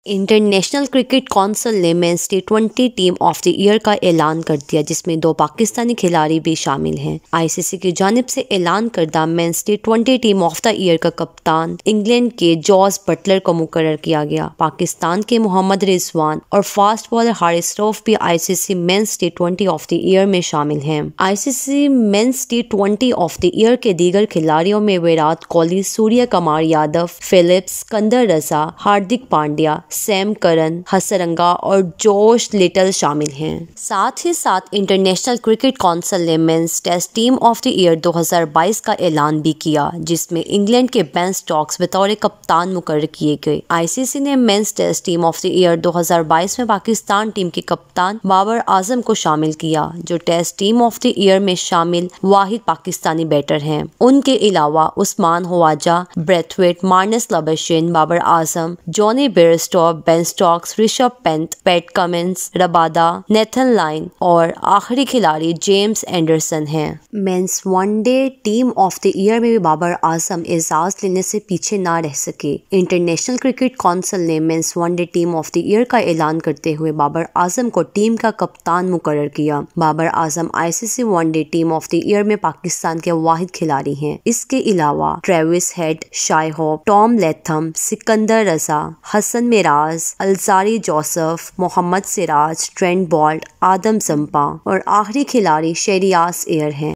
International cricket council نے men's ٹی20 team of the year کا اعلان کر دیا، جس میں 2 پاکستانی کھلاڑی بھی شامل ہیں۔ آئی سی سی کی جانب سے اعلان کردہ مینس ٹی20 ٹیم آف دی ایئر کا کپتان انگلینڈ کے جوز بٹلر کو مقرر کیا گیا۔ پاکستان کے محمد رضوان اور فاسٹ بالر حارث رؤف بھی آئی C C means ٹی20 of the year میں شامل ہیں۔ آئی C C means ٹی20 of the year کے دیگر کھلاڑیوں میں ویرات کوہلی، سوریہ کمار یادو، فلپس، سکندر رضا، ہاردک پانڈیا، سیم کرن، ہسرنگا اور جوش لٹل شامل ہیں۔ ساتھ ہی ساتھ انٹرنیشنل کرکٹ کونسل نے men's test team of the year 2022 کا اعلان بھی کیا، جس میں انگلینڈ کے بین اسٹوکس بطور کپتان مقرر کیے گئے۔ آئی سی سی نے men's test team of the year 2022 میں پاکستان ٹیم کے کپتان بابر اعظم کو شامل کیا، جو test team of the year میں شامل واحد پاکستانی بیٹر ہیں۔ ان کے علاوہ Usman Khawaja, Brathwaite, Marnus Labuschagne, Babar Azam, Jonny Bairstow, Ben Stokes, Rishabh Pant, Pat Cummins, Rabada, Nathan Lyon اور آخری کھلاڑی جیمز اینڈرسن ہیں۔ Men's one day team of the year میں بھی بابر اعظم اعزاز لینے سے پیچھے نہ رہ سکے۔ انٹرنیشنل کرکٹ کونسل نے men's one day team of the year کا اعلان کرتے ہوئے بابر اعظم کو ٹیم کا کپتان مقرر کیا۔ Babar Azam I C C one day team of the year میں پاکستان کے واحد کھلاڑی ہیں۔ اس کے علاوہ Travis Head, Shai Hope, Tom Latham, Sikandar Raza, Hasan Miraz, Alzarri Joseph, Mohammed Siraj, Trent Boult, Adam Zampa اور آخری کھلاڑی شہریار ایئر ہیں۔